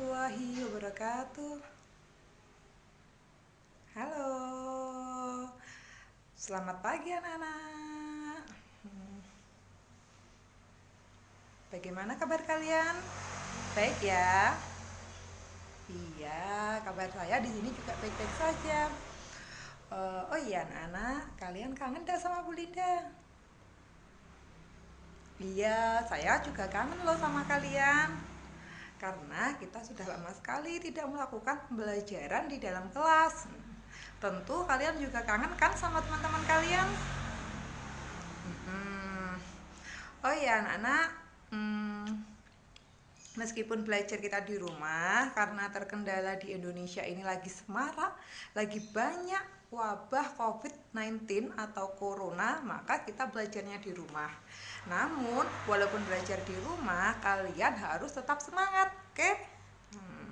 warahmatullahi wabarakatuh. Halo, selamat pagi anak-anak. Bagaimana kabar kalian? Baik ya? Iya, kabar saya di sini juga baik-baik saja. Oh iya anak-anak, kalian kangen gak sama Bu Linda? Iya, saya juga kangen loh sama kalian. Karena kita sudah lama sekali tidak melakukan pembelajaran di dalam kelas. Tentu kalian juga kangen kan sama teman-teman kalian? Hmm. Oh iya anak-anak, hmm, meskipun belajar kita di rumah karena terkendala di Indonesia ini lagi semarak, lagi banyak wabah COVID-19 atau corona, maka kita belajarnya di rumah. Namun, walaupun belajar di rumah, kalian harus tetap semangat, oke? Hmm.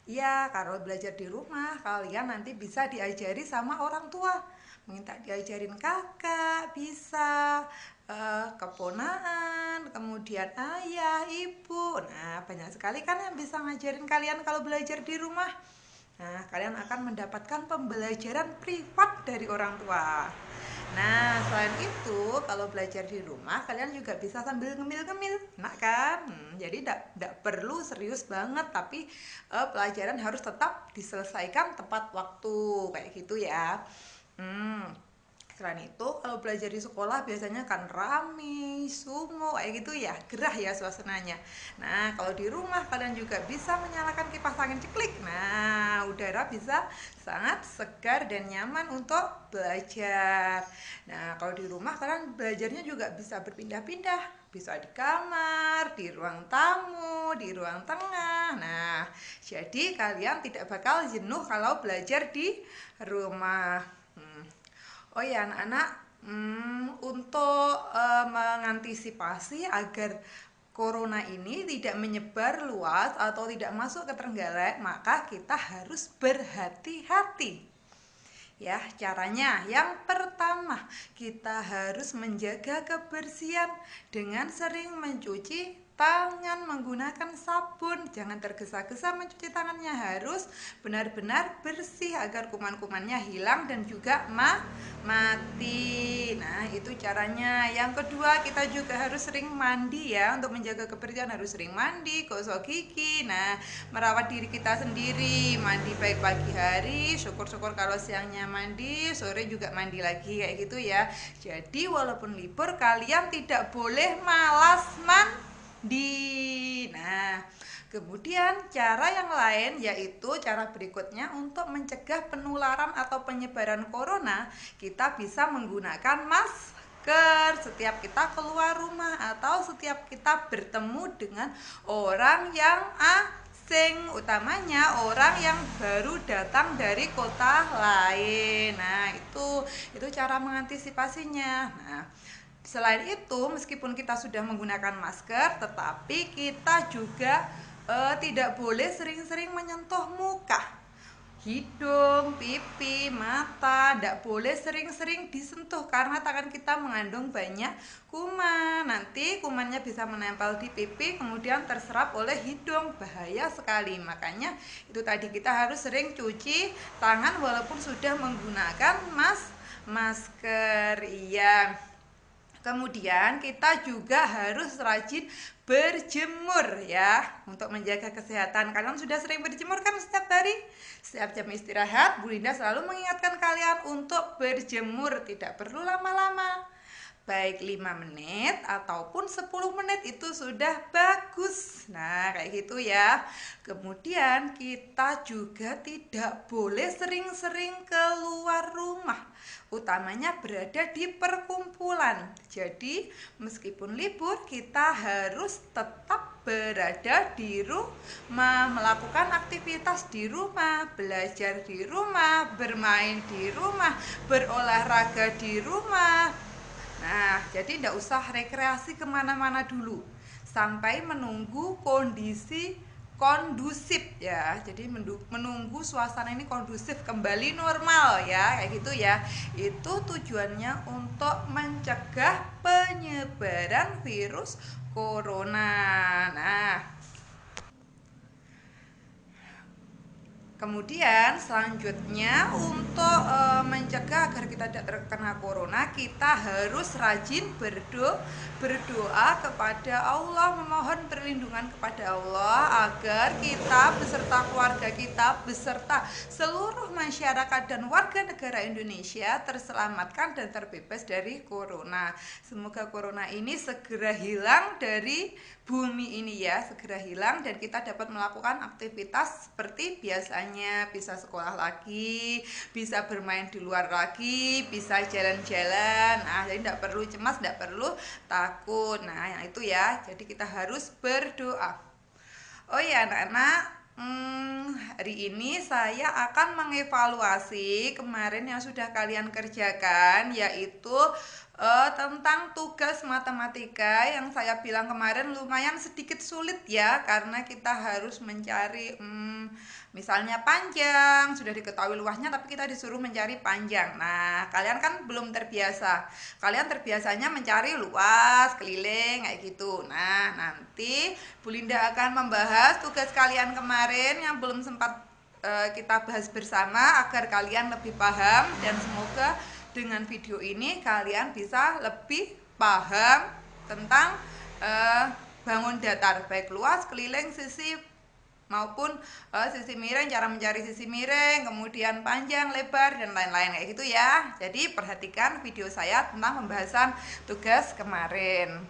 Iya, kalau belajar di rumah, kalian nanti bisa diajari sama orang tua. Minta diajarin kakak, bisa keponaan, kemudian ayah, ibu. Nah, banyak sekali kan yang bisa ngajarin kalian kalau belajar di rumah. Nah, kalian akan mendapatkan pembelajaran privat dari orang tua. Nah, selain itu, kalau belajar di rumah, kalian juga bisa sambil ngemil-ngemil, nah kan? Jadi tidak perlu serius banget, tapi pelajaran harus tetap diselesaikan tepat waktu, kayak gitu ya. Hmm. Selain itu, kalau belajar di sekolah biasanya kan rame, sumo, kayak gitu ya, gerah ya suasananya. Nah, kalau di rumah kalian juga bisa menyalakan kipas angin ceklik. Nah, udara bisa sangat segar dan nyaman untuk belajar. Nah, kalau di rumah kalian belajarnya juga bisa berpindah-pindah. Bisa di kamar, di ruang tamu, di ruang tengah. Nah, jadi kalian tidak bakal jenuh kalau belajar di rumah. Oh ya anak-anak, untuk mengantisipasi agar corona ini tidak menyebar luas atau tidak masuk ke Trenggalek, maka kita harus berhati-hati. Ya, caranya yang pertama, kita harus menjaga kebersihan dengan sering mencuci tangan menggunakan sabun. Jangan tergesa-gesa mencuci tangannya, harus benar-benar bersih agar kuman-kumannya hilang dan juga mati. Nah, itu caranya. Yang kedua, kita juga harus sering mandi ya. Untuk menjaga kebersihan harus sering mandi, gosok gigi. Nah, merawat diri kita sendiri, mandi baik pagi hari, syukur-syukur kalau siangnya mandi, sore juga mandi lagi, kayak gitu ya. Jadi walaupun libur, kalian tidak boleh malas mandi. Nah, kemudian cara yang lain yaitu cara berikutnya untuk mencegah penularan atau penyebaran corona, kita bisa menggunakan masker setiap kita keluar rumah atau setiap kita bertemu dengan orang yang asing, utamanya orang yang baru datang dari kota lain. Nah, itu cara mengantisipasinya. Nah, selain itu, meskipun kita sudah menggunakan masker, tetapi kita juga tidak boleh sering-sering menyentuh muka, hidung, pipi, mata. Tidak boleh sering-sering disentuh karena tangan kita mengandung banyak kuman. Nanti kumannya bisa menempel di pipi, kemudian terserap oleh hidung. Bahaya sekali. Makanya itu tadi, kita harus sering cuci tangan walaupun sudah menggunakan masker. Iya. Kemudian kita juga harus rajin berjemur ya, untuk menjaga kesehatan. Kalian sudah sering berjemur kan setiap hari? Setiap jam istirahat, Bu Linda selalu mengingatkan kalian untuk berjemur. Tidak perlu lama-lama, baik 5 menit ataupun 10 menit itu sudah bagus. Nah, kayak gitu ya. Kemudian kita juga tidak boleh sering-sering keluar rumah, utamanya berada di perkumpulan. Jadi, meskipun libur, kita harus tetap berada di rumah, melakukan aktivitas di rumah, belajar di rumah, bermain di rumah, berolahraga di rumah. Nah, jadi tidak usah rekreasi kemana-mana dulu sampai menunggu kondisi kondusif ya. Jadi menunggu suasana ini kondusif kembali normal ya, kayak gitu ya. Itu tujuannya untuk mencegah penyebaran virus corona. Nah, Kemudian selanjutnya untuk mencegah agar kita tidak terkena corona, kita harus rajin berdoa kepada Allah, memohon perlindungan kepada Allah agar kita beserta keluarga kita, beserta seluruh masyarakat dan warga negara Indonesia terselamatkan dan terbebas dari corona. Semoga corona ini segera hilang dari bumi ini ya, segera hilang dan kita dapat melakukan aktivitas seperti biasanya, bisa sekolah lagi, bisa bermain di luar lagi, bisa jalan-jalan. Nah, jadi tidak perlu cemas, tidak perlu takut. Nah, yang itu ya. Jadi kita harus berdoa. Oh ya anak-anak, hari ini saya akan mengevaluasi kemarin yang sudah kalian kerjakan, yaitu tentang tugas matematika yang saya bilang kemarin lumayan sedikit sulit ya, karena kita harus mencari misalnya panjang, sudah diketahui luasnya tapi kita disuruh mencari panjang. Nah, kalian kan belum terbiasa. Kalian terbiasanya mencari luas, keliling kayak gitu. Nah, nanti Bu Linda akan membahas tugas kalian kemarin yang belum sempat kita bahas bersama agar kalian lebih paham, dan semoga dengan video ini kalian bisa lebih paham tentang bangun datar, baik luas, keliling, sisi maupun sisi miring, cara mencari sisi miring, kemudian panjang, lebar, dan lain-lain kayak gitu ya. Jadi perhatikan video saya tentang pembahasan tugas kemarin.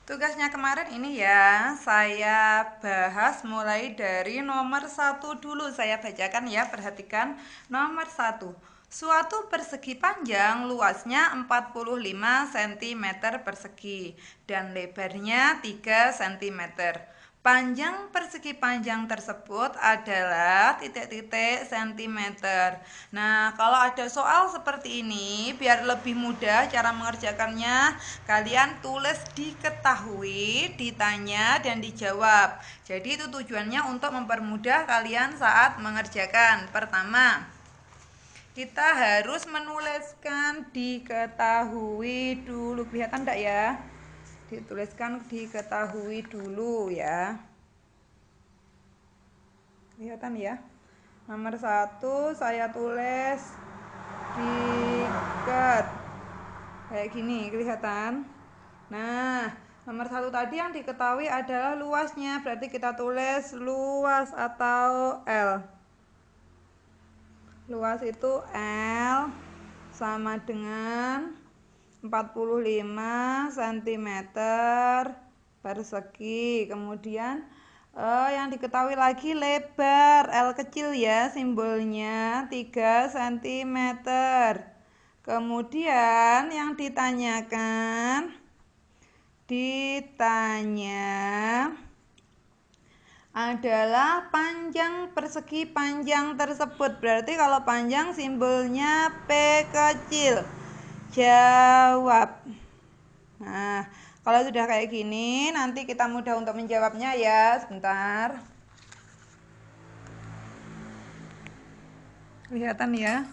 Tugasnya kemarin ini ya, saya bahas mulai dari nomor 1 dulu. Saya bacakan ya, perhatikan nomor 1. Suatu persegi panjang luasnya 45 cm persegi dan lebarnya 3 cm. Panjang persegi panjang tersebut adalah titik-titik sentimeter. Nah, kalau ada soal seperti ini, biar lebih mudah cara mengerjakannya, kalian tulis diketahui, ditanya, dan dijawab. Jadi itu tujuannya untuk mempermudah kalian saat mengerjakan. Pertama, kita harus menuliskan diketahui dulu. Kelihatan enggak ya? Dituliskan diketahui dulu ya. Kelihatan ya? Nomor 1 saya tulis diket. Kayak gini, kelihatan? Nah, nomor 1 tadi yang diketahui adalah luasnya. Berarti kita tulis luas atau L. Luas itu L sama dengan 45 cm persegi. Kemudian yang diketahui lagi lebar L kecil ya, simbolnya 3 cm. Kemudian yang ditanya adalah panjang persegi panjang tersebut. Berarti kalau panjang simbolnya P kecil. Jawab. Nah, kalau sudah kayak gini, nanti kita mudah untuk menjawabnya ya. Sebentar. Kelihatan ya?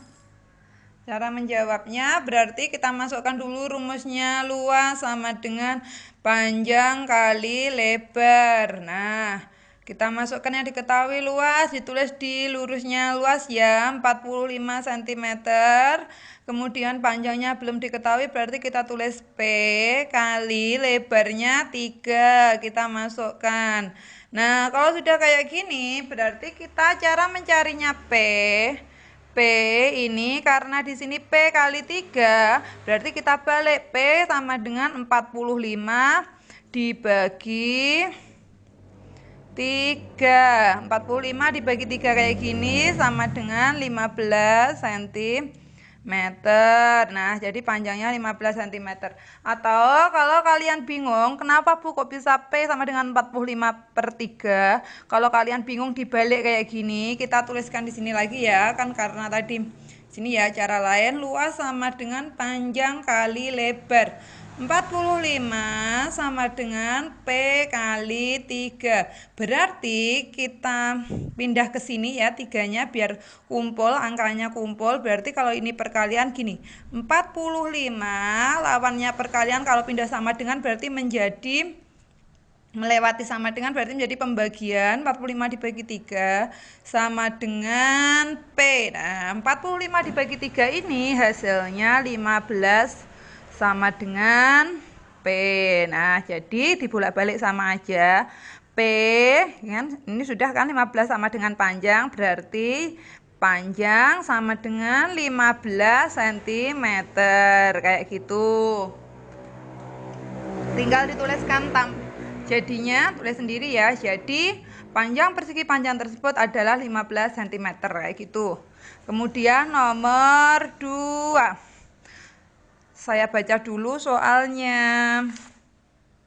Cara menjawabnya berarti kita masukkan dulu rumusnya, luas sama dengan panjang kali lebar. Nah, kita masukkan yang diketahui luas, ditulis di lurusnya luas ya, 45 cm. Kemudian panjangnya belum diketahui, berarti kita tulis P kali lebarnya 3, kita masukkan. Nah, kalau sudah kayak gini, berarti kita cara mencarinya P ini karena di sini P kali 3, berarti kita balik P sama dengan 45 dibagi 3. 45 dibagi 3 kayak gini sama dengan 15 cm. Nah, jadi panjangnya 15 cm. Atau kalau kalian bingung, kenapa Bu kok bisa P sama dengan 45/3? Kalau kalian bingung dibalik kayak gini, kita tuliskan di sini lagi ya. Kan karena tadi sini ya cara lain, luas sama dengan panjang kali lebar. 45 sama dengan P kali 3. Berarti kita pindah ke sini ya, 3-nya biar kumpul, angkanya kumpul. Berarti kalau ini perkalian gini, 45 lawannya perkalian kalau pindah sama dengan berarti menjadi melewati sama dengan berarti menjadi pembagian 45 dibagi 3 sama dengan P. Nah, 45 dibagi 3 ini hasilnya 15 sama dengan P. Nah, jadi dibolak-balik sama aja. P kan ini sudah kan 15 sama dengan panjang, berarti panjang sama dengan 15 cm kayak gitu. Tinggal dituliskan jadinya, tulis sendiri ya. Jadi panjang persegi panjang tersebut adalah 15 cm kayak gitu. Kemudian nomor 2. Saya baca dulu soalnya.